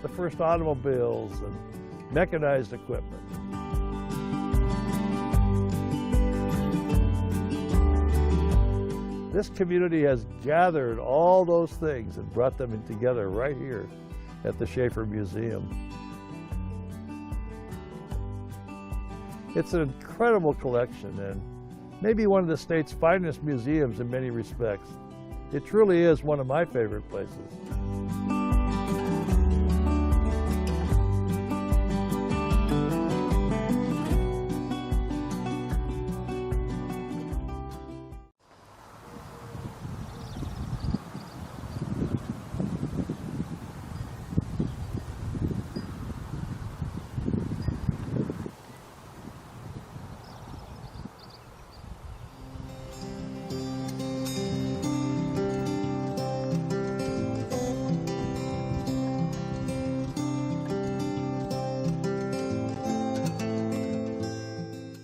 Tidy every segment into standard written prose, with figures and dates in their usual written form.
the first automobiles and mechanized equipment. This community has gathered all those things and brought them together right here at the Schaefer Museum. It's an incredible collection and maybe one of the state's finest museums in many respects. It truly is one of my favorite places.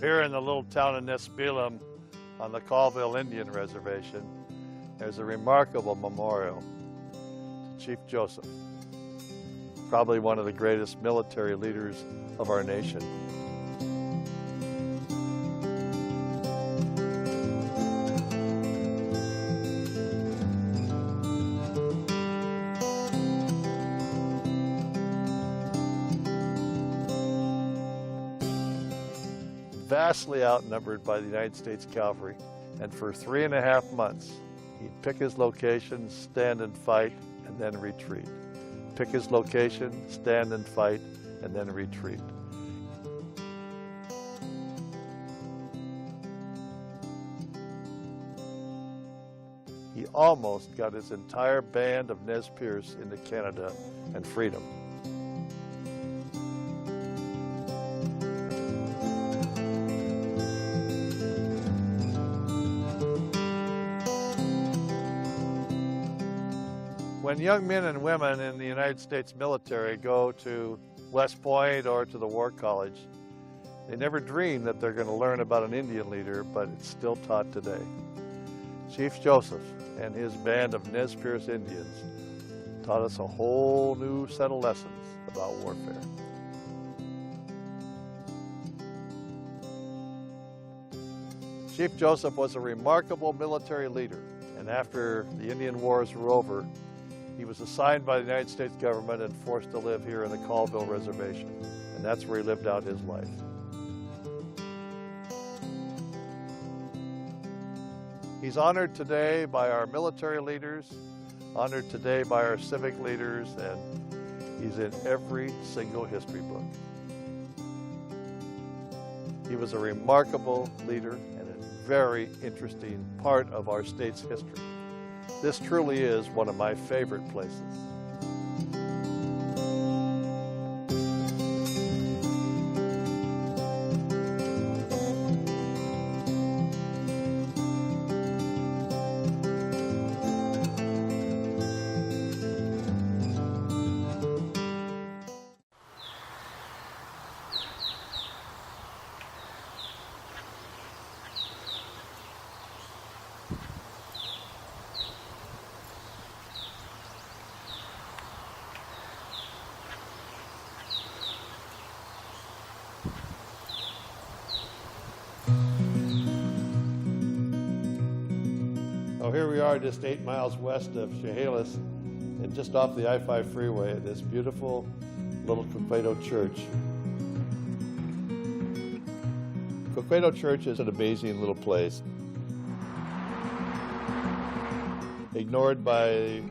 Here in the little town of Nespelem on the Colville Indian Reservation, there's a remarkable memorial to Chief Joseph, probably one of the greatest military leaders of our nation. Vastly outnumbered by the United States Cavalry, and for 3.5 months he'd pick his location, stand and fight, and then retreat. Pick his location, stand and fight, and then retreat. He almost got his entire band of Nez Perce into Canada and freedom. When young men and women in the United States military go to West Point or to the War College, they never dream that they're going to learn about an Indian leader, but it's still taught today. Chief Joseph and his band of Nez Perce Indians taught us a whole new set of lessons about warfare. Chief Joseph was a remarkable military leader, and after the Indian Wars were over, he was assigned by the United States government and forced to live here in the Colville Reservation, and that's where he lived out his life. He's honored today by our military leaders, honored today by our civic leaders, and he's in every single history book. He was a remarkable leader and a very interesting part of our state's history. This truly is one of my favorite places. So here we are just 8 miles west of Chehalis and just off the I-5 freeway at this beautiful little Coqueto Church. Coqueto Church is an amazing little place. Ignored by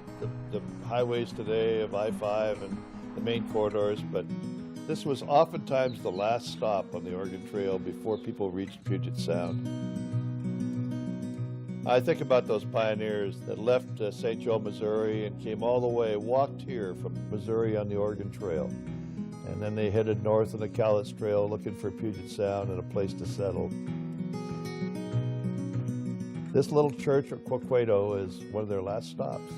the highways today of I-5 and the main corridors, but this was oftentimes the last stop on the Oregon Trail before people reached Puget Sound. I think about those pioneers that left St. Joe, Missouri and came all the way, walked here from Missouri on the Oregon Trail. And then they headed north on the Cowlitz Trail looking for Puget Sound and a place to settle. This little church of Coqueto is one of their last stops.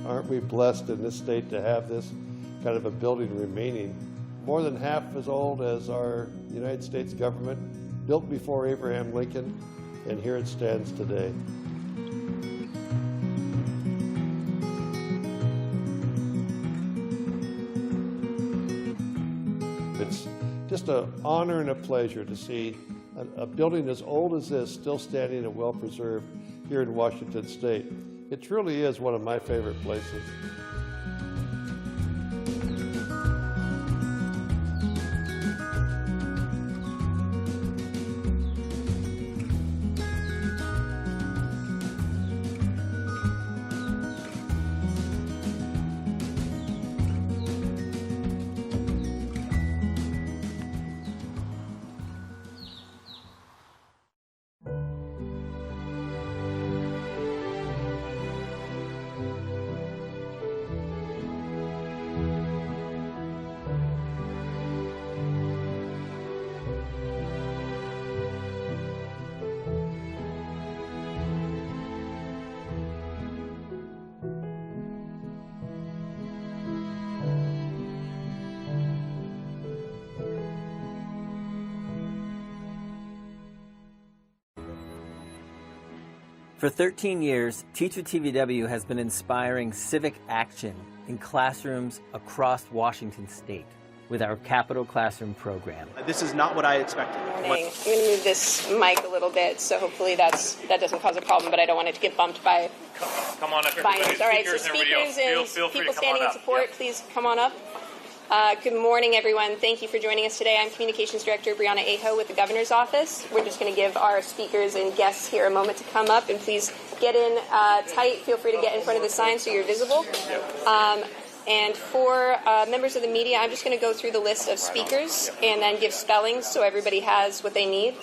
Aren't we blessed in this state to have this kind of a building remaining? More than half as old as our United States government, built before Abraham Lincoln, and here it stands today. It's just an honor and a pleasure to see a building as old as this still standing and well preserved here in Washington State. It truly is one of my favorite places. For 13 years, Teach with TVW has been inspiring civic action in classrooms across Washington State with our Capital Classroom program. This is not what I expected. I'm going to move this mic a little bit, so hopefully that doesn't cause a problem, but I don't want it to get bumped by Come on up, everybody. All right, so speakers and people standing in support, please come on up. Good morning, everyone. Thank you for joining us today. I'm Communications Director Brianna Aho with the Governor's Office. We're just going to give our speakers and guests here a moment to come up, and please get in tight. Feel free to get in front of the sign so you're visible. And for members of the media, I'm just going to go through the list of speakers and then give spellings so everybody has what they need.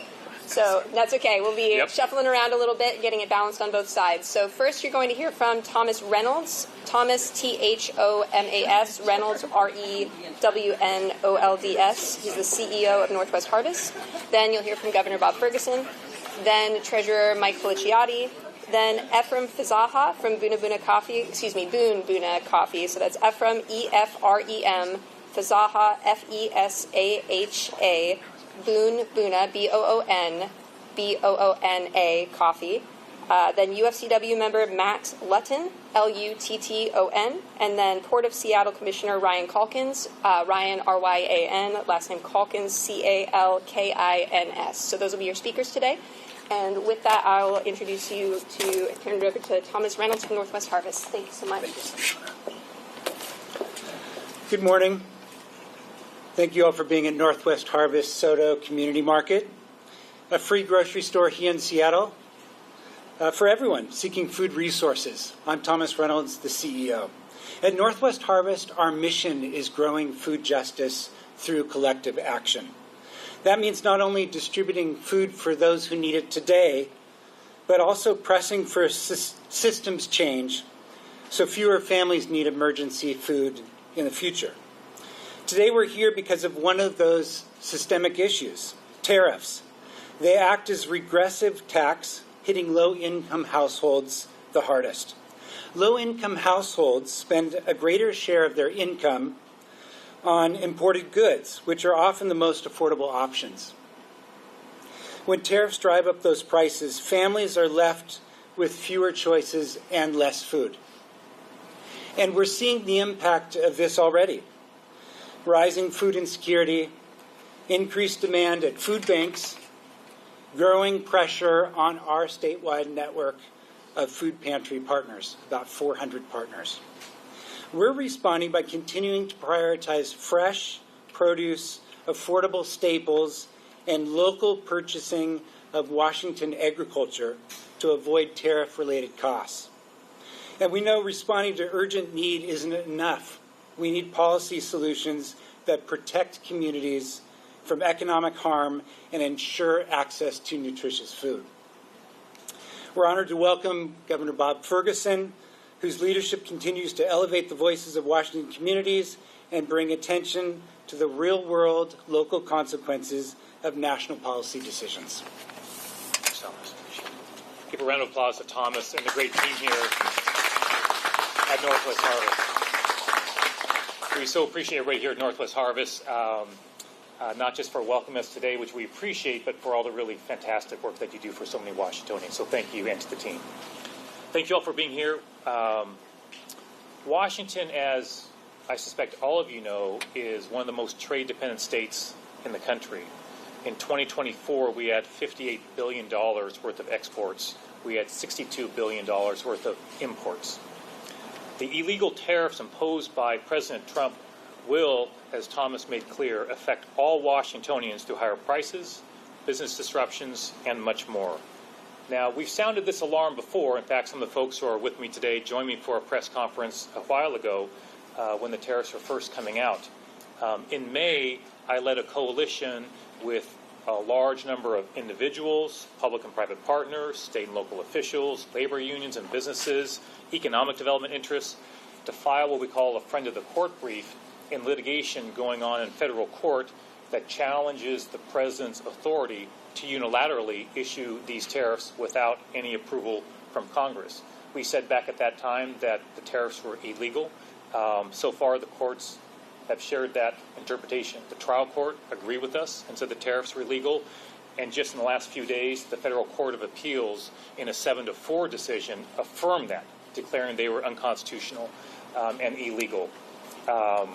So that's okay. We'll be shuffling around a little bit, getting it balanced on both sides. So first you're going to hear from Thomas Reynolds. Thomas, Thomas, Reynolds, Rewnololds. He's the CEO of Northwest Harvest. Then you'll hear from Governor Bob Ferguson. Then Treasurer Mike Feliciotti. Then Ephraim Fezaha from Boon Boona Coffee. So that's Ephraim, E-F-R-E-M, Fezaha, F-E-S-A-H-A. Boon Boona, B-O-O-N-B-O-O-N-A Coffee. Then UFCW member Matt Lutton, L-U-T-T-O-N. And then Port of Seattle Commissioner Ryan Calkins, Ryan, R-Y-A-N, last name Calkins, C-A-L-K-I-N-S. So those will be your speakers today. And with that, I'll introduce you to, turn it over to Thomas Reynolds from Northwest Harvest. Thank you so much. Good morning. Thank you all for being at Northwest Harvest Soto Community Market, a free grocery store here in Seattle for everyone seeking food resources. I'm Thomas Reynolds, the CEO. At Northwest Harvest, our mission is growing food justice through collective action. That means not only distributing food for those who need it today, but also pressing for systems change so fewer families need emergency food in the future. Today we're here because of one of those systemic issues, tariffs. They act as regressive tax, hitting low-income households the hardest. Low-income households spend a greater share of their income on imported goods, which are often the most affordable options. When tariffs drive up those prices, families are left with fewer choices and less food. And we're seeing the impact of this already. Rising food insecurity, increased demand at food banks, growing pressure on our statewide network of food pantry partners, about 400 partners. We're responding by continuing to prioritize fresh produce, affordable staples, and local purchasing of Washington agriculture to avoid tariff-related costs. And we know responding to urgent need isn't enough. We need policy solutions that protect communities from economic harm and ensure access to nutritious food. We're honored to welcome Governor Bob Ferguson, whose leadership continues to elevate the voices of Washington communities and bring attention to the real-world local consequences of national policy decisions. Thanks, Thomas. Give a round of applause to Thomas and the great team here at Northwest Harvest. We so appreciate everybody here at Northwest Harvest. not just for welcoming us today, which we appreciate, but for all the really fantastic work that you do for so many Washingtonians. So thank you, and to the team. Thank you all for being here. Washington, as I suspect all of you know, is one of the most trade-dependent states in the country. In 2024, we had $58 billion worth of exports. We had $62 billion worth of imports. The illegal tariffs imposed by President Trump will, as Thomas made clear, affect all Washingtonians through higher prices, business disruptions, and much more. Now, we've sounded this alarm before. In fact, some of the folks who are with me today joined me for a press conference a while ago when the tariffs were first coming out. In May, I led a coalition with a large number of individuals, public and private partners, state and local officials, labor unions and businesses, economic development interests, to file what we call a friend of the court brief in litigation going on in federal court that challenges the president's authority to unilaterally issue these tariffs without any approval from Congress. We said back at that time that the tariffs were illegal. So far, the courts have shared that interpretation. The trial court agreed with us and said the tariffs were illegal. And just in the last few days, the Federal Court of Appeals, in a 7-4 decision, affirmed that, declaring they were unconstitutional and illegal. The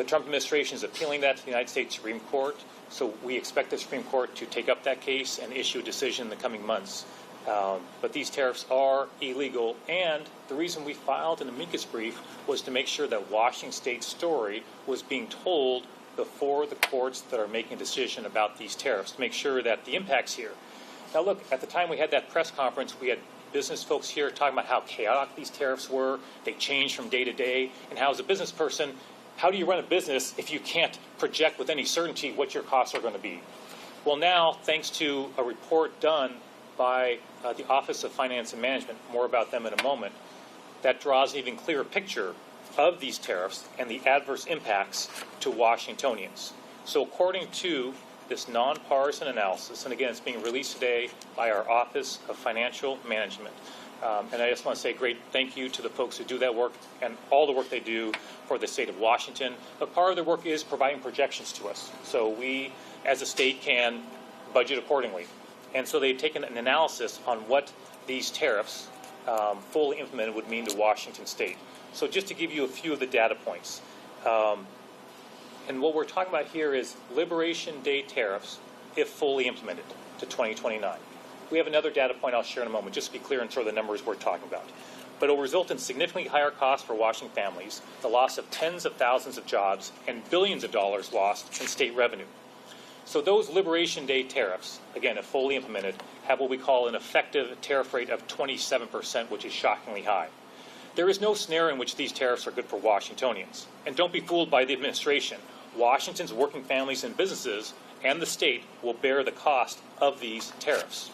Trump administration is appealing that to the United States Supreme Court, so we expect the Supreme Court to take up that case and issue a decision in the coming months. But these tariffs are illegal, and the reason we filed an amicus brief was to make sure that Washington State's story was being told before the courts that are making a decision about these tariffs, to make sure that the impacts here. Now look, at the time we had that press conference, we had business folks here talking about how chaotic these tariffs were, they changed from day to day, and how as a business person, how do you run a business if you can't project with any certainty what your costs are going to be? Well, now, thanks to a report done by the Office of Finance and Management, more about them in a moment, that draws an even clearer picture of these tariffs and the adverse impacts to Washingtonians. So according to this nonpartisan analysis, and again, it's being released today by our Office of Financial Management. And I just want to say a great thank you to the folks who do that work and all the work they do for the state of Washington. But part of their work is providing projections to us, so we, as a state, can budget accordingly. And so they've taken an analysis on what these tariffs, fully implemented, would mean to Washington State. So just to give you a few of the data points. And what we're talking about here is Liberation Day tariffs, if fully implemented, to 2029. We have another data point I'll share in a moment, just to be clear and sort of the numbers we're talking about. But it will result in significantly higher costs for Washington families, the loss of tens of thousands of jobs, and billions of dollars lost in state revenue. So those Liberation Day tariffs, again, if fully implemented, have what we call an effective tariff rate of 27%, which is shockingly high. There is no scenario in which these tariffs are good for Washingtonians. And don't be fooled by the administration. Washington's working families and businesses and the state will bear the cost of these tariffs.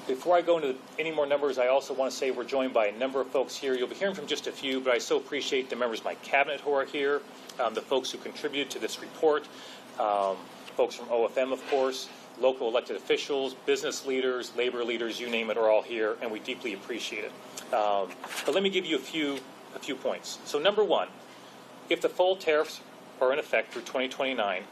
Before I go into any more numbers, I also want to say we're joined by a number of folks here. You'll be hearing from just a few, but I so appreciate the members of my cabinet who are here, the folks who contributed to this report, folks from OFM, of course, local elected officials, business leaders, labor leaders, you name it, are all here, and we deeply appreciate it. But let me give you a few points. So number one, if the full tariffs are in effect through 2029,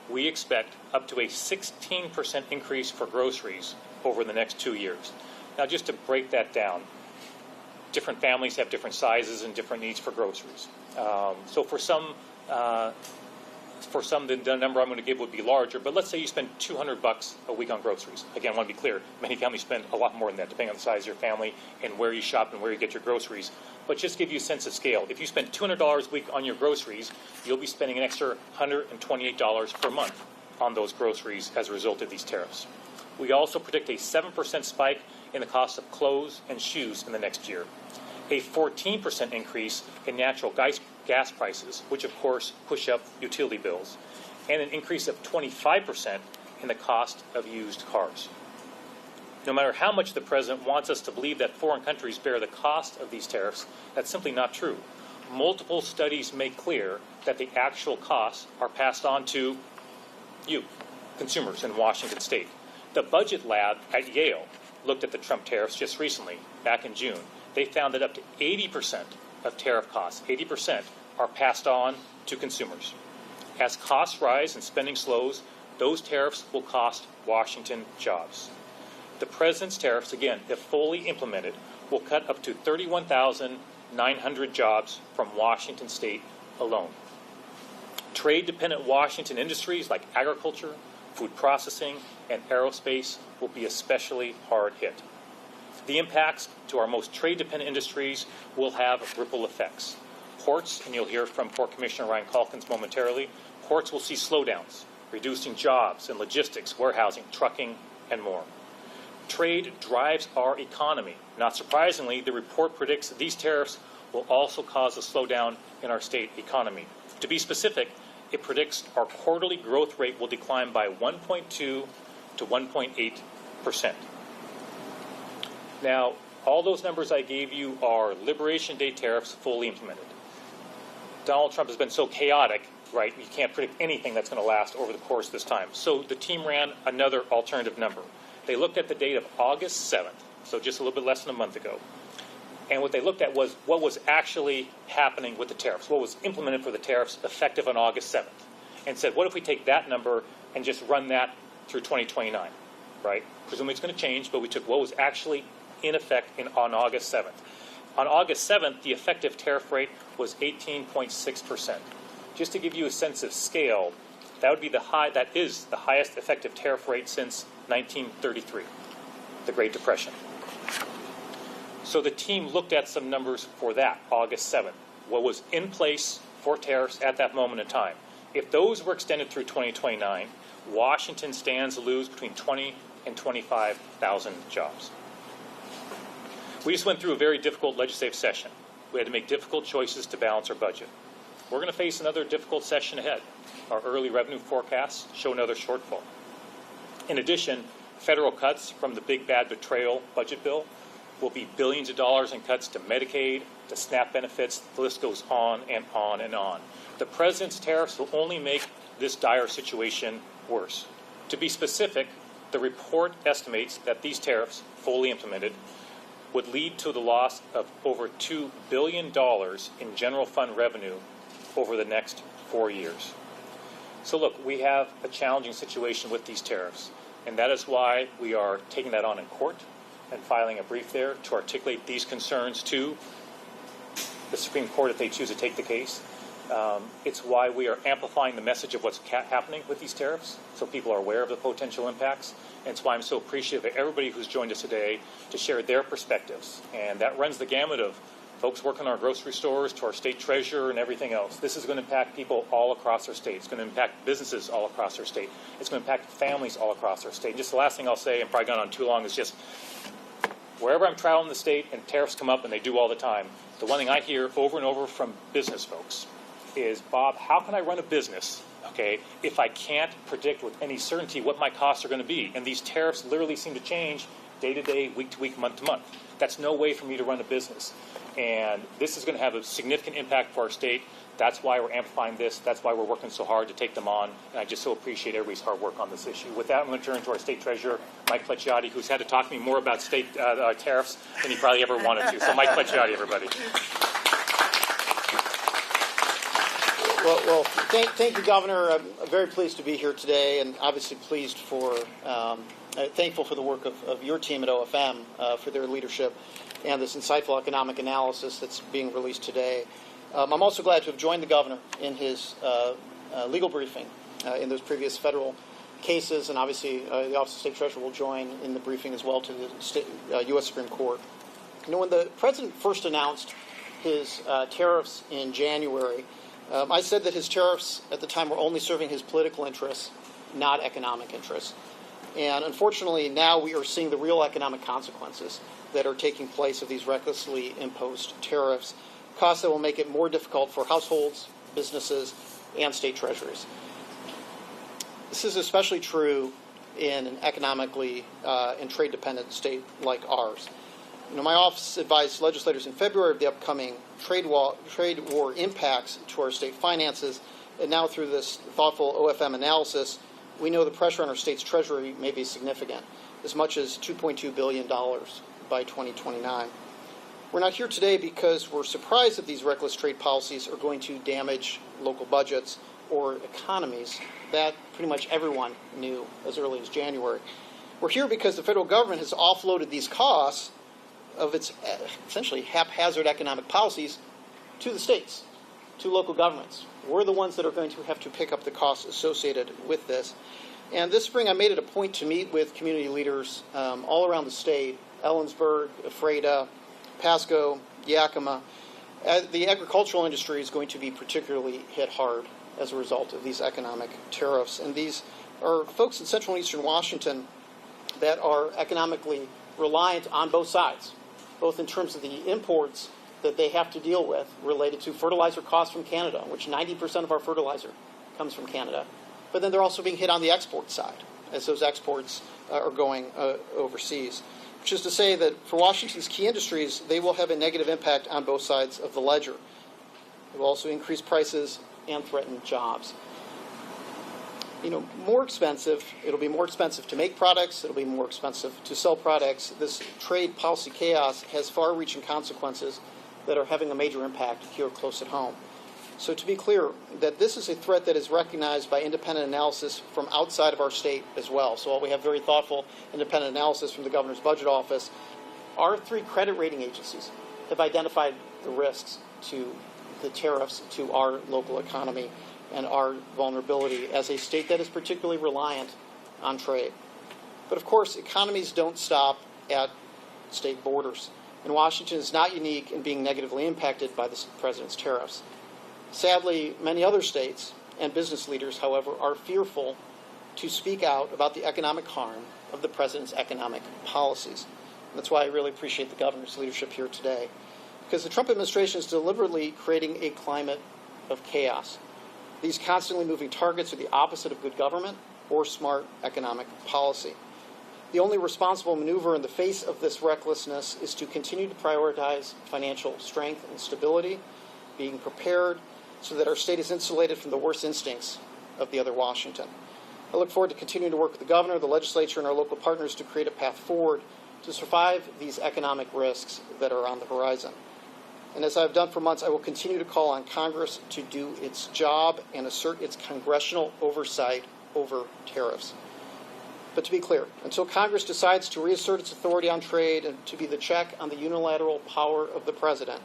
we expect up to a 16% increase for groceries over the next 2 years. Now, just to break that down, different families have different sizes and different needs for groceries. So for some, the number I'm going to give would be larger, but let's say you spend $200 a week on groceries. Again, I want to be clear, many families spend a lot more than that, depending on the size of your family and where you shop and where you get your groceries. But just to give you a sense of scale, if you spend $200 a week on your groceries, you'll be spending an extra $128 per month on those groceries as a result of these tariffs. We also predict a 7% spike in the cost of clothes and shoes in the next year, a 14% increase in natural gas prices, which of course push up utility bills, and an increase of 25% in the cost of used cars. No matter how much the president wants us to believe that foreign countries bear the cost of these tariffs, that's simply not true. Multiple studies make clear that the actual costs are passed on to you, consumers in Washington State. The Budget Lab at Yale looked at the Trump tariffs just recently, back in June. They found that up to 80% of tariff costs, 80%, are passed on to consumers. As costs rise and spending slows, those tariffs will cost Washington jobs. The president's tariffs, again, if fully implemented, will cut up to 31,900 jobs from Washington state alone. Trade-dependent Washington industries like agriculture, food processing, and aerospace will be especially hard hit. The impacts to our most trade-dependent industries will have ripple effects. Ports, and you'll hear from Port Commissioner Ryan Calkins momentarily, ports will see slowdowns, reducing jobs in logistics, warehousing, trucking, and more. Trade drives our economy. Not surprisingly, the report predicts that these tariffs will also cause a slowdown in our state economy. To be specific, it predicts our quarterly growth rate will decline by 1.2 to 1.8%. Now, all those numbers I gave you are Liberation Day tariffs fully implemented. Donald Trump has been so chaotic, right, you can't predict anything that's going to last over the course of this time. So the team ran another alternative number. They looked at the date of August 7th, so just a little bit less than a month ago. And what they looked at was what was actually happening with the tariffs, what was implemented for the tariffs effective on August 7th, and said, what if we take that number and just run that through 2029, right? Presumably it's going to change, but we took what was actually in effect on August 7th. On August 7th, the effective tariff rate was 18.6%. Just to give you a sense of scale, that is the highest effective tariff rate since 1933, the Great Depression. So the team looked at some numbers for that, August 7th, what was in place for tariffs at that moment in time. If those were extended through 2029, Washington stands to lose between 20 and 25,000 jobs. We just went through a very difficult legislative session. We had to make difficult choices to balance our budget. We're going to face another difficult session ahead. Our early revenue forecasts show another shortfall. In addition, federal cuts from the big bad betrayal budget bill will be billions of dollars in cuts to Medicaid, to SNAP benefits. The list goes on and on and on. The president's tariffs will only make this dire situation worse. To be specific, the report estimates that these tariffs, fully implemented, would lead to the loss of over $2 billion in general fund revenue over the next 4 years. So look, we have a challenging situation with these tariffs, and that is why we are taking that on in court and filing a brief there to articulate these concerns to the Supreme Court if they choose to take the case. It's why we are amplifying the message of what's happening with these tariffs so people are aware of the potential impacts. And it's why I'm so appreciative of everybody who's joined us today to share their perspectives. And that runs the gamut of folks working in our grocery stores to our state treasurer and everything else. This is going to impact people all across our state. It's going to impact businesses all across our state. It's going to impact families all across our state. And just the last thing I'll say, and probably gone on too long, is just wherever I'm traveling the state and tariffs come up, and they do all the time, the one thing I hear over and over from business folks is, Bob, how can I run a business, okay, if I can't predict with any certainty what my costs are going to be? And these tariffs literally seem to change day to day, week to week, month to month. That's no way for me to run a business. And this is going to have a significant impact for our state. That's why we're amplifying this. That's why we're working so hard to take them on. And I just so appreciate everybody's hard work on this issue. With that, I'm going to turn to our state treasurer, Mike Pleciotti, who's had to talk to me more about state tariffs than he probably ever wanted to. So Mike Pleciotti, everybody. Well, thank you, Governor. I'm very pleased to be here today, and obviously thankful for the work of your team at OFM for their leadership and this insightful economic analysis that's being released today. I'm also glad to have joined the Governor in his legal briefing in those previous federal cases, and obviously the Office of State Treasurer will join in the briefing as well to the U.S. Supreme Court. You know, when the President first announced his tariffs in January, I said that his tariffs at the time were only serving his political interests, not economic interests. And unfortunately, now we are seeing the real economic consequences that are taking place of these recklessly imposed tariffs, costs that will make it more difficult for households, businesses, and state treasuries. This is especially true in an economically and trade-dependent state like ours. You know, my office advised legislators in February of the upcoming trade war impacts to our state finances, and now through this thoughtful OFM analysis, we know the pressure on our state's treasury may be significant, as much as $2.2 billion by 2029. We're not here today because we're surprised that these reckless trade policies are going to damage local budgets or economies. That pretty much everyone knew as early as January. We're here because the federal government has offloaded these costs of its essentially haphazard economic policies to the states, to local governments. We're the ones that are going to have to pick up the costs associated with this. And this spring I made it a point to meet with community leaders all around the state, Ellensburg, Ephrata, Pasco, Yakima. The agricultural industry is going to be particularly hit hard as a result of these economic tariffs. And these are folks in central and eastern Washington that are economically reliant on both sides, both in terms of the imports that they have to deal with related to fertilizer costs from Canada, which 90% of our fertilizer comes from Canada. But then they're also being hit on the export side as those exports are going overseas, which is to say that for Washington's key industries, they will have a negative impact on both sides of the ledger. It will also increase prices and threaten jobs. More expensive, it'll be more expensive to make products, it'll be more expensive to sell products. This trade policy chaos has far-reaching consequences that are having a major impact here close at home. So to be clear, that this is a threat that is recognized by independent analysis from outside of our state as well. So while we have very thoughtful independent analysis from the governor's budget office, our 3 credit rating agencies have identified the risks to the tariffs to our local economy and our vulnerability as a state that is particularly reliant on trade. But of course, economies don't stop at state borders. And Washington is not unique in being negatively impacted by the president's tariffs. Sadly, many other states and business leaders, however, are fearful to speak out about the economic harm of the president's economic policies. And that's why I really appreciate the governor's leadership here today, because the Trump administration is deliberately creating a climate of chaos. These constantly moving targets are the opposite of good government or smart economic policy. The only responsible maneuver in the face of this recklessness is to continue to prioritize financial strength and stability, being prepared so that our state is insulated from the worst instincts of the other Washington. I look forward to continuing to work with the governor, the legislature, and our local partners to create a path forward to survive these economic risks that are on the horizon. And as I've done for months, I will continue to call on Congress to do its job and assert its congressional oversight over tariffs. But to be clear, until Congress decides to reassert its authority on trade and to be the check on the unilateral power of the president,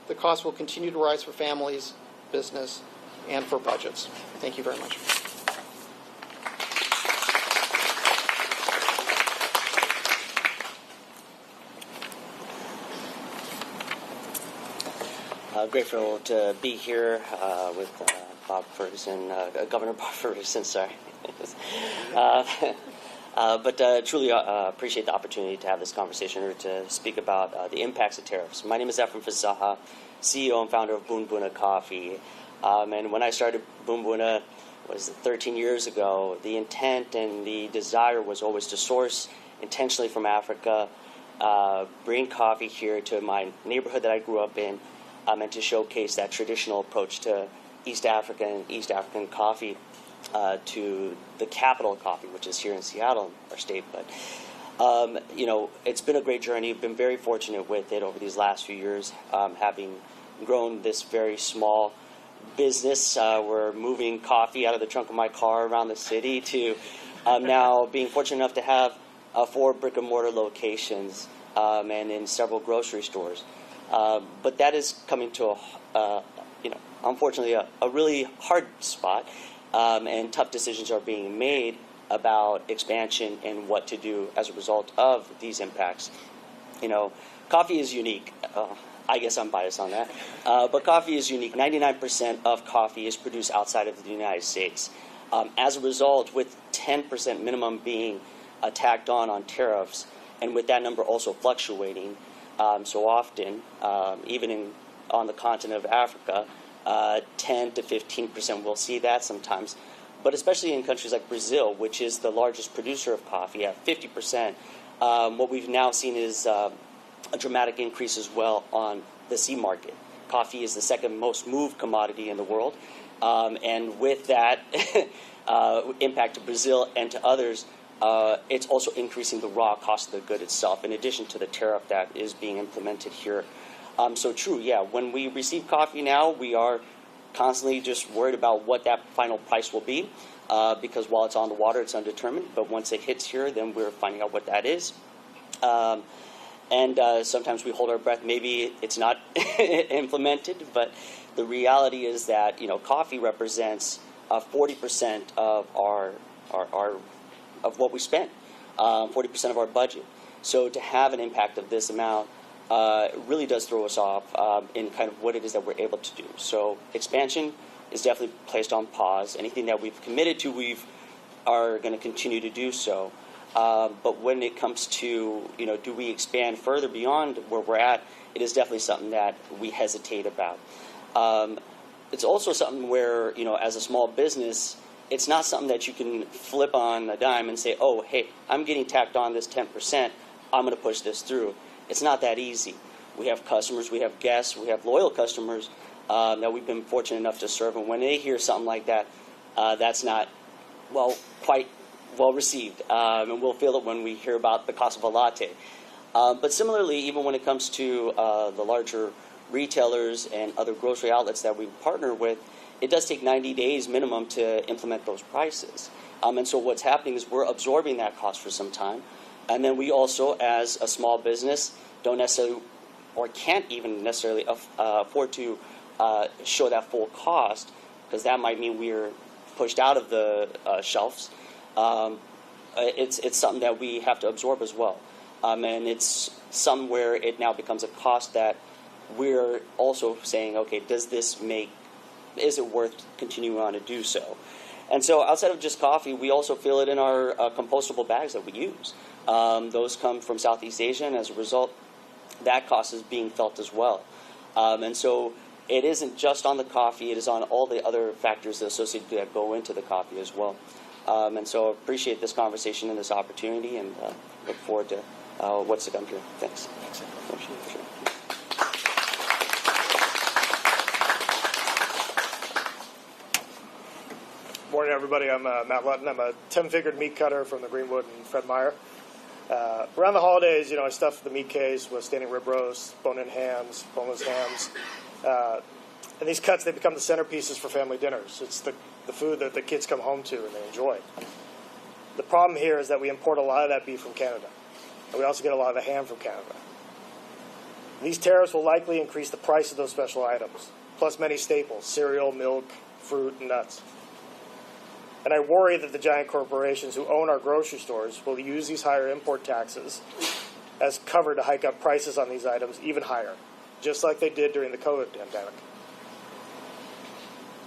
the costs will continue to rise for families, business, and for budgets. Thank you very much. Grateful to be here with Bob Ferguson, Governor Bob Ferguson, sorry. But truly appreciate the opportunity to have this conversation or to speak about the impacts of tariffs. My name is Efrem Fazaha, CEO and founder of Bunbuna Coffee. And when I started Bunbuna, was 13 years ago, the intent and the desire was always to source intentionally from Africa, bring coffee here to my neighborhood that I grew up in, and to showcase that traditional approach to East African coffee, to the capital of coffee, which is here in Seattle, our state. But it's been a great journey. I've been very fortunate with it over these last few years, having grown this very small business. We're moving coffee out of the trunk of my car around the city to now being fortunate enough to have 4 brick-and-mortar locations and in several grocery stores. But that is coming to unfortunately a really hard spot, and tough decisions are being made about expansion and what to do as a result of these impacts. Coffee is unique. I guess I'm biased on that. But coffee is unique. 99% of coffee is produced outside of the United States. As a result, with 10% minimum being tacked on tariffs, and with that number also fluctuating so often, even on the continent of Africa, 10 to 15% we'll see that sometimes. But especially in countries like Brazil, which is the largest producer of coffee, at 50%, what we've now seen is a dramatic increase as well on the sea market. Coffee is the second most moved commodity in the world. And with that impact to Brazil and to others, it's also increasing the raw cost of the good itself, in addition to the tariff that is being implemented here. So true, yeah, when we receive coffee now, we are constantly just worried about what that final price will be, because while it's on the water, it's undetermined. But once it hits here, then we're finding out what that is. And sometimes we hold our breath. Maybe it's not implemented, but the reality is that coffee represents 40% of our of what we spend, 40% of our budget. So to have an impact of this amount really does throw us off in kind of what it is that we're able to do. So expansion is definitely placed on pause. Anything that we've committed to, we are going to continue to do so. But when it comes to, do we expand further beyond where we're at, it is definitely something that we hesitate about. It's also something where, as a small business, it's not something that you can flip on a dime and say, oh, hey, I'm getting tacked on this 10%, I'm going to push this through. It's not that easy. We have customers, we have guests, we have loyal customers that we've been fortunate enough to serve, and when they hear something like that, that's not, quite well received, and we'll feel it when we hear about the cost of a latte. But similarly, even when it comes to the larger retailers and other grocery outlets that we partner with, it does take 90 days minimum to implement those prices. And so what's happening is we're absorbing that cost for some time, and then we also, as a small business, don't necessarily or can't even necessarily afford to show that full cost, because that might mean we're pushed out of the shelves. It's something that we have to absorb as well. And it's somewhere it now becomes a cost that we're also saying, okay, is it worth continuing on to do so? And so outside of just coffee, we also feel it in our compostable bags that we use. Those come from Southeast Asia, and as a result, that cost is being felt as well. And so it isn't just on the coffee, it is on all the other factors associated that go into the coffee as well. And so I appreciate this conversation and this opportunity, and look forward to what's to come here. Thanks. Morning, everybody. I'm Matt Lutton. I'm a 10-figured meat cutter from the Greenwood and Fred Meyer. Around the holidays, I stuff the meat case with standing rib roasts, bone-in hams, boneless hams. And these cuts, they become the centerpieces for family dinners. It's the food that the kids come home to and they enjoy. The problem here is that we import a lot of that beef from Canada. And we also get a lot of the ham from Canada. These tariffs will likely increase the price of those special items, plus many staples, cereal, milk, fruit, and nuts. And I worry that the giant corporations who own our grocery stores will use these higher import taxes as cover to hike up prices on these items even higher, just like they did during the COVID pandemic.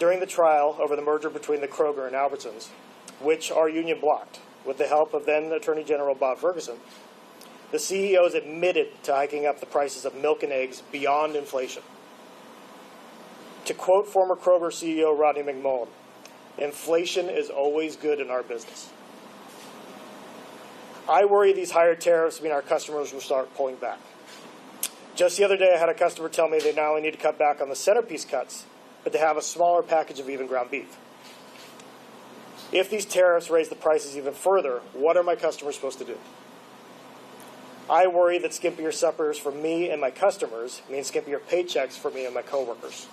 During the trial over the merger between the Kroger and Albertsons, which our union blocked with the help of then Attorney General Bob Ferguson, the CEOs admitted to hiking up the prices of milk and eggs beyond inflation. To quote former Kroger CEO Rodney McMullen, inflation is always good in our business. I worry these higher tariffs mean our customers will start pulling back. Just the other day, I had a customer tell me they not only need to cut back on the centerpiece cuts, but to have a smaller package of even ground beef. If these tariffs raise the prices even further, what are my customers supposed to do? I worry that skimpier suppers for me and my customers means skimpier paychecks for me and my coworkers.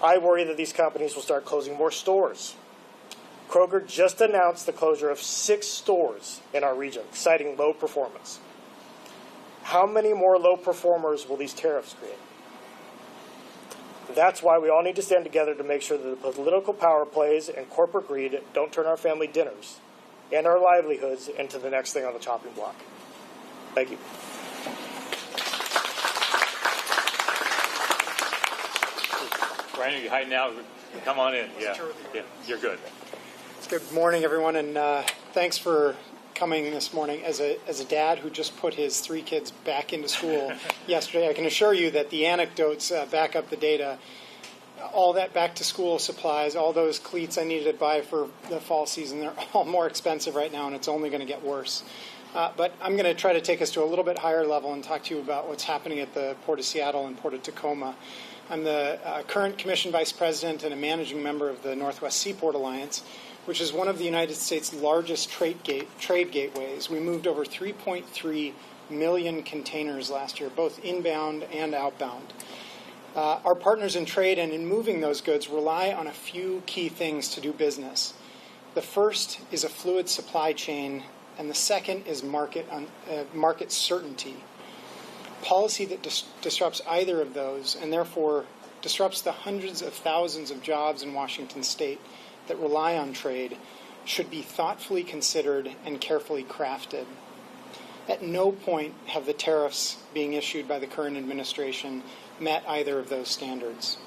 I worry that these companies will start closing more stores. Kroger just announced the closure of 6 stores in our region, citing low performance. How many more low performers will these tariffs create? That's why we all need to stand together to make sure that the political power plays and corporate greed don't turn our family dinners and our livelihoods into the next thing on the chopping block. Thank you. Brian, are you hiding out? Come on in. Yeah, you're good. Good morning, everyone, and thanks for coming this morning. As a dad who just put his 3 kids back into school yesterday, I can assure you that the anecdotes back up the data. All that back-to-school supplies, all those cleats I needed to buy for the fall season, they're all more expensive right now, and it's only going to get worse. But I'm going to try to take us to a little bit higher level and talk to you about what's happening at the Port of Seattle and Port of Tacoma. I'm the current Commission Vice President and a managing member of the Northwest Seaport Alliance, which is one of the United States' largest trade gateways. We moved over 3.3 million containers last year, both inbound and outbound. Our partners in trade and in moving those goods rely on a few key things to do business. The first is a fluid supply chain, and the second is market certainty. Policy that disrupts either of those, and therefore disrupts the hundreds of thousands of jobs in Washington state that rely on trade, should be thoughtfully considered and carefully crafted. At no point have the tariffs being issued by the current administration met either of those standards.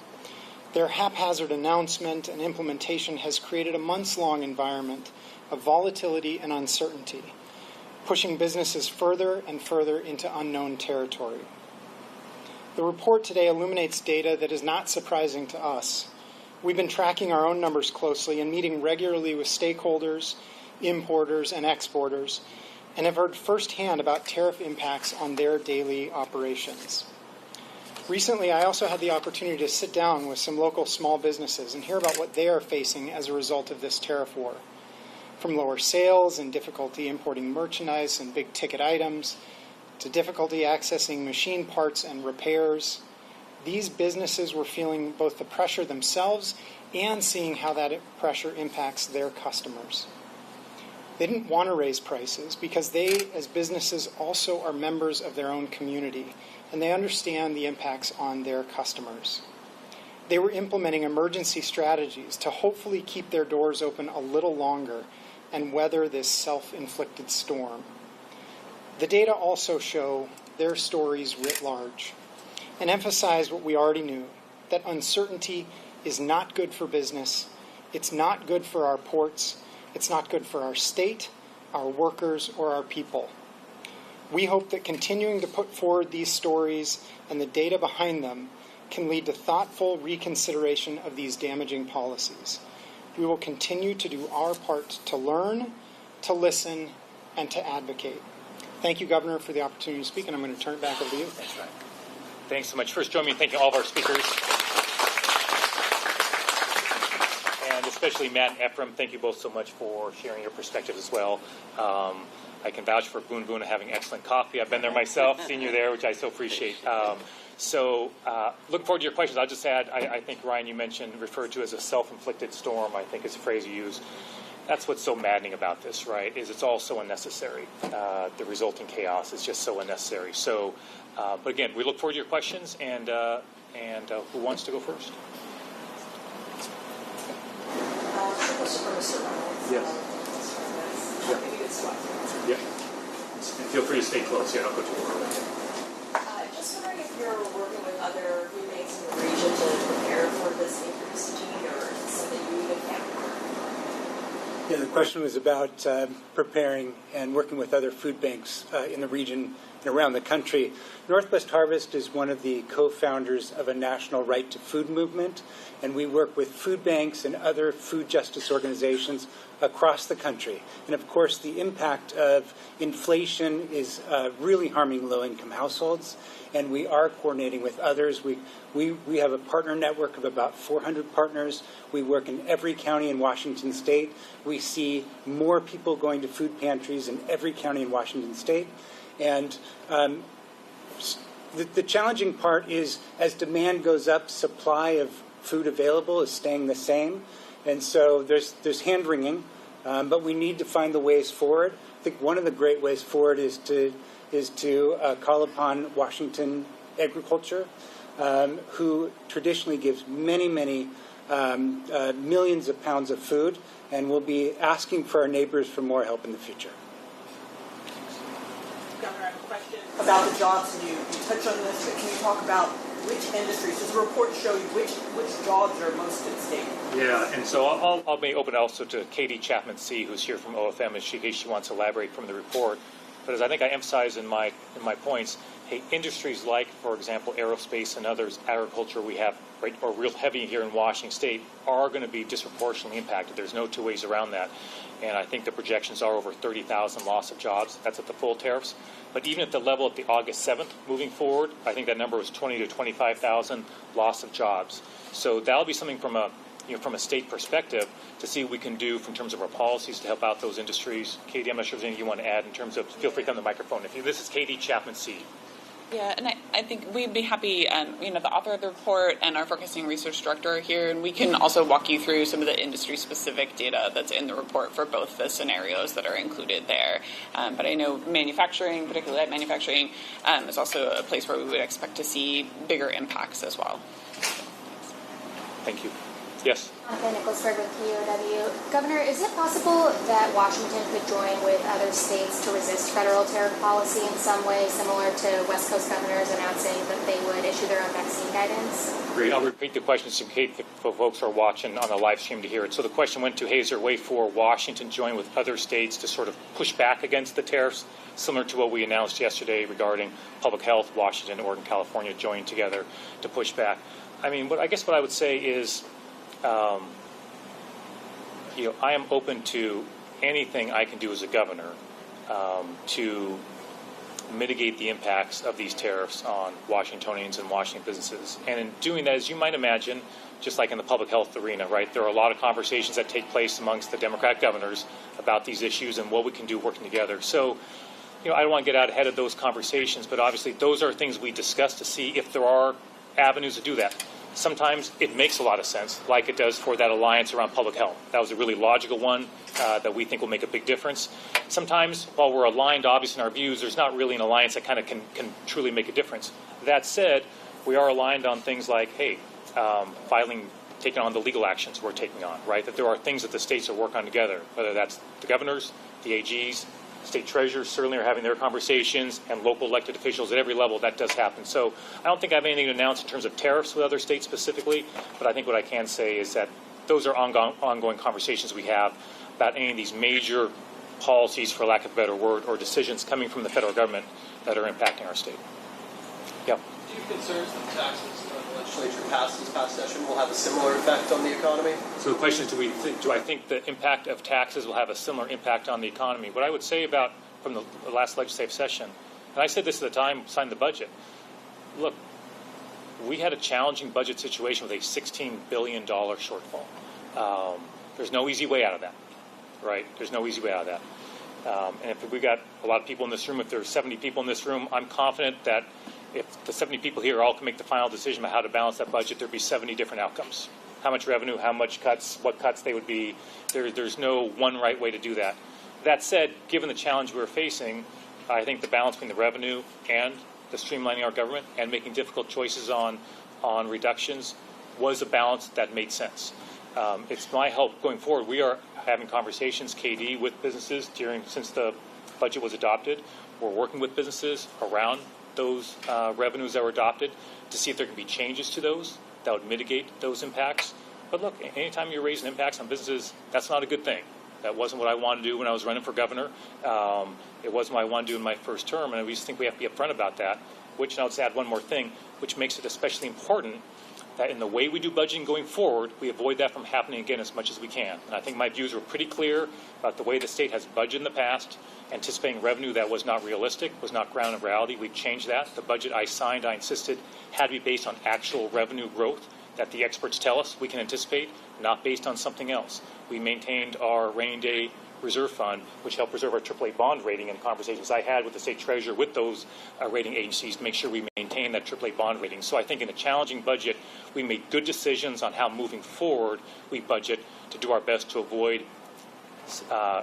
Their haphazard announcement and implementation has created a months-long environment of volatility and uncertainty, pushing businesses further and further into unknown territory. The report today illuminates data that is not surprising to us. We've been tracking our own numbers closely and meeting regularly with stakeholders, importers, and exporters, and have heard firsthand about tariff impacts on their daily operations. Recently, I also had the opportunity to sit down with some local small businesses and hear about what they are facing as a result of this tariff war. From lower sales and difficulty importing merchandise and big-ticket items, to difficulty accessing machine parts and repairs, these businesses were feeling both the pressure themselves and seeing how that pressure impacts their customers. They didn't want to raise prices because they, as businesses, also are members of their own community, and they understand the impacts on their customers. They were implementing emergency strategies to hopefully keep their doors open a little longer and weather this self-inflicted storm. The data also show their stories writ large and emphasize what we already knew, that uncertainty is not good for business, it's not good for our ports, it's not good for our state, our workers, or our people. We hope that continuing to put forward these stories and the data behind them can lead to thoughtful reconsideration of these damaging policies. We will continue to do our part to learn, to listen, and to advocate. Thank you, Governor, for the opportunity to speak, and I'm going to turn it back over to you. That's right. Thanks so much. First, join me in thanking all of our speakers. And especially Matt and Ephraim, thank you both so much for sharing your perspective as well. I can vouch for Boon Boon having excellent coffee. I've been there myself, seen you there, which I so appreciate. Looking forward to your questions. I'll just add, I think, Ryan, you referred to as a self-inflicted storm, I think is a phrase you use. That's what's so maddening about this, right, is it's all so unnecessary. The resulting chaos is just so unnecessary. But again, we look forward to your questions, and who wants to go first? Yes. Yeah. And feel free to stay close. Yeah, don't go too far. Just wondering if you're working with other roommates in the region to prepare for this increased need, or is this something you even can't prepare? Yeah, the question was about preparing and working with other food banks in the region and around the country. Northwest Harvest is one of the co-founders of a national right to food movement, and we work with food banks and other food justice organizations across the country. And of course, the impact of inflation is really harming low-income households, and we are coordinating with others. We have a partner network of about 400 partners. We work in every county in Washington state. We see more people going to food pantries in every county in Washington state. And the challenging part is, as demand goes up, supply of food available is staying the same. And so there's hand-wringing, but we need to find the ways forward. I think one of the great ways forward is to call upon Washington agriculture, who traditionally gives many millions of pounds of food, and will be asking for our neighbors for more help in the future. Governor, I have a question about the jobs, and you touched on this, but can you talk about which industries? Does the report show you which jobs are most at stake? Yeah, and so I'll may open also to Katie Chapman-C, who's here from OFM, in case she wants to elaborate from the report. But as I think I emphasized in my points, hey, industries like, for example, aerospace and others, agriculture, we have or real heavy here in Washington State, are going to be disproportionately impacted. There's no two ways around that. And I think the projections are over 30,000 loss of jobs. That's at the full tariffs. But even at the level at the August 7th, moving forward, I think that number was 20 to 25,000 loss of jobs. So that'll be something from a state perspective to see what we can do in terms of our policies to help out those industries. Katie, I'm not sure if there's anything you want to add in terms of, feel free to come to the microphone. This is Katie Chapman-C. Yeah, and I think we'd be happy, the author of the report and our focusing research director are here, and we can also walk you through some of the industry-specific data that's in the report for both the scenarios that are included there. But I know manufacturing, particularly light manufacturing, is also a place where we would expect to see bigger impacts as well. Thank you. Yes? Nicholsburg with KOW. Governor, is it possible that Washington could join with other states to resist federal tariff policy in some way, similar to West Coast governors announcing that they would issue their own vaccine guidance? Great. I'll repeat the question in case the folks are watching on the live stream to hear it. So the question went to, hey, is there a way for Washington to join with other states to sort of push back against the tariffs, similar to what we announced yesterday regarding public health, Washington, Oregon, California joining together to push back? I mean, I guess what I would say is, I am open to anything I can do as a governor to mitigate the impacts of these tariffs on Washingtonians and Washington businesses. And in doing that, as you might imagine, just like in the public health arena, right, there are a lot of conversations that take place amongst the Democratic governors about these issues and what we can do working together. So, I don't want to get out ahead of those conversations, but obviously those are things we discuss to see if there are avenues to do that. Sometimes it makes a lot of sense, like it does for that alliance around public health. That was a really logical one that we think will make a big difference. Sometimes, while we're aligned, obviously, in our views, there's not really an alliance that kind of can truly make a difference. That said, we are aligned on things like, hey, taking on the legal actions we're taking on, right? That there are things that the states are working on together, whether that's the governors, the AGs, state treasurers certainly are having their conversations, and local elected officials at every level. That does happen. So I don't think I have anything to announce in terms of tariffs with other states specifically, but I think what I can say is that those are ongoing conversations we have about any of these major policies, for lack of a better word, or decisions coming from the federal government that are impacting our state. Yeah. Do you have concerns that the taxes the legislature passed this past session will have a similar effect on the economy? So the question is, do I think the impact of taxes will have a similar impact on the economy? What I would say from the last legislative session, and I said this at the time we signed the budget, look, we had a challenging budget situation with a $16 billion shortfall. There's no easy way out of that, right? There's no easy way out of that. And if we got a lot of people in this room, if there's 70 people in this room, I'm confident that if the 70 people here all can make the final decision about how to balance that budget, there'd be 70 different outcomes. How much revenue, how much cuts, what cuts they would be. There's no one right way to do that. That said, given the challenge we're facing, I think the balance between the revenue and the streamlining our government and making difficult choices on reductions was a balance that made sense. It's my hope going forward. We are having conversations, KD, with businesses since the budget was adopted. We're working with businesses around those revenues that were adopted to see if there can be changes to those that would mitigate those impacts. But look, anytime you're raising impacts on businesses, that's not a good thing. That wasn't what I wanted to do when I was running for governor. It wasn't what I wanted to do in my first term, and we just think we have to be upfront about that, and I'll just add one more thing, which makes it especially important that in the way we do budgeting going forward, we avoid that from happening again as much as we can. And I think my views were pretty clear about the way the state has budgeted in the past, anticipating revenue that was not realistic, was not grounded in reality. We've changed that. The budget I signed, I insisted, had to be based on actual revenue growth that the experts tell us we can anticipate, not based on something else. We maintained our rainy day reserve fund, which helped preserve our AAA bond rating, in conversations I had with the state treasurer, with those rating agencies, to make sure we maintain that AAA bond rating. So I think in a challenging budget, we made good decisions on how moving forward we budget to do our best to avoid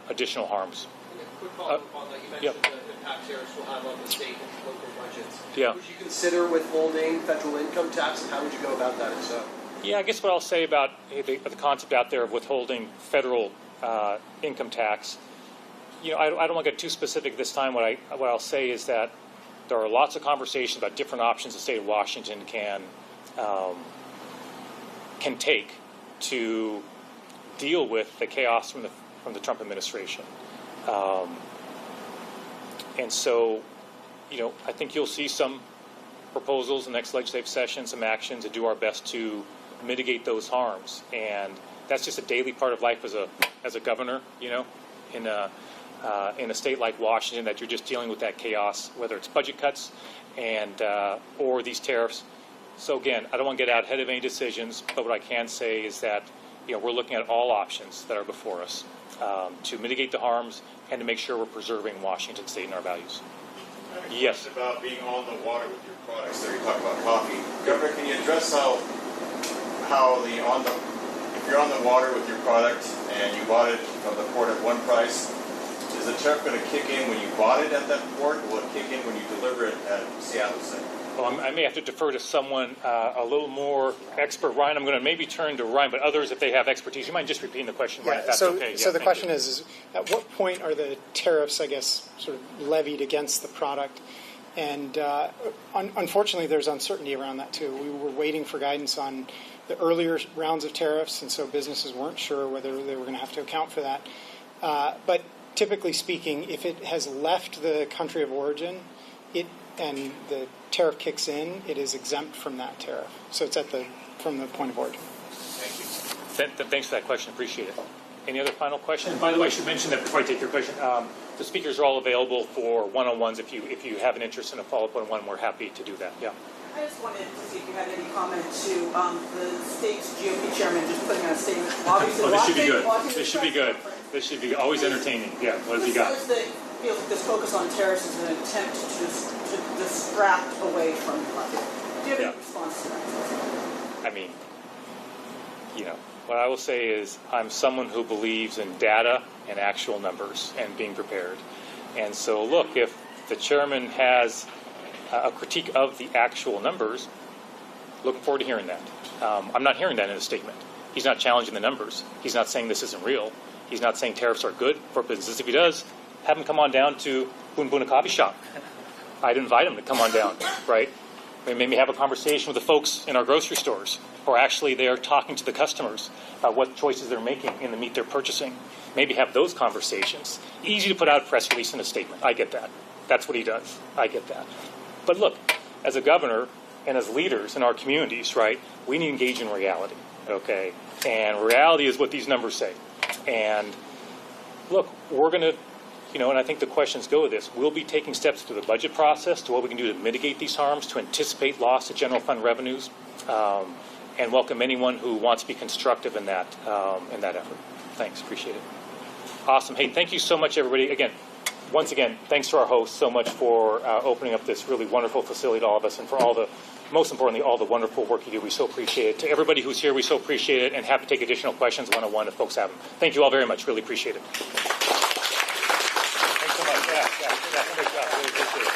additional harms. And a quick follow-up on that, you mentioned the impact tariffs will have on the state and local budgets. Yeah. Would you consider withholding federal income tax, and how would you go about that if so? Yeah, I guess what I'll say about the concept out there of withholding federal income tax, I don't want to get too specific this time. What I'll say is that there are lots of conversations about different options the state of Washington can take to deal with the chaos from the Trump administration. And so, I think you'll see some proposals in the next legislative session, some actions to do our best to mitigate those harms. And that's just a daily part of life as a governor, in a state like Washington, that you're just dealing with that chaos, whether it's budget cuts or these tariffs. So again, I don't want to get out ahead of any decisions, but what I can say is that we're looking at all options that are before us to mitigate the harms and to make sure we're preserving Washington State and our values. Yes. About being on the water with your products. There, you talk about coffee. Governor, can you address how if you're on the water with your product and you bought it from the port at one price, is the tariff going to kick in when you bought it at that port? Or will it kick in when you deliver it at Seattle, say? Well, I may have to defer to someone a little more expert. Ryan, I'm going to maybe turn to Ryan, but others, if they have expertise, you mind just repeating the question, Ryan, if that's okay? So the question is, at what point are the tariffs, I guess, sort of levied against the product? And unfortunately, there's uncertainty around that, too. We were waiting for guidance on the earlier rounds of tariffs, and so businesses weren't sure whether they were going to have to account for that. But typically speaking, if it has left the country of origin, and the tariff kicks in, it is exempt from that tariff. So it's from the point of origin. Thank you. Thanks for that question. Appreciate it. Any other final questions? By the way, I should mention that before I take your question, the speakers are all available for one-on-ones. If you have an interest in a follow-up one, we're happy to do that. Yeah. I just wanted to see if you had any comment to the state's GOP chairman just putting out a statement. Obviously, this should be good. This should be good. This should be always entertaining. Yeah. What have you got? Feels like this focus on tariffs is an attempt to distract away from the market. Do you have any response to that? I mean, what I will say is I'm someone who believes in data and actual numbers and being prepared. And so, look, if the chairman has a critique of the actual numbers, looking forward to hearing that. I'm not hearing that in a statement. He's not challenging the numbers. He's not saying this isn't real. He's not saying tariffs are good for businesses. If he does, have him come on down to Boon Boona Coffee Shop. I'd invite him to come on down, right? Maybe have a conversation with the folks in our grocery stores, or actually they're talking to the customers about what choices they're making in the meat they're purchasing. Maybe have those conversations. Easy to put out a press release and a statement. I get that. That's what he does. I get that. But look, as a governor and as leaders in our communities, right, we need to engage in reality, okay? And reality is what these numbers say. And look, we're going to, and I think the questions go with this. We'll be taking steps through the budget process to what we can do to mitigate these harms, to anticipate loss of general fund revenues, and welcome anyone who wants to be constructive in that effort. Thanks, appreciate it. Awesome. Hey, thank you so much, everybody. Once again, thanks to our hosts so much for opening up this really wonderful facility to all of us, and for most importantly, all the wonderful work you do. We so appreciate it. To everybody who's here, we so appreciate it, and happy to take additional questions one-on-one if folks have them. Thank you all very much. Really appreciate it. Thanks so much. Yeah, great job. Really appreciate it.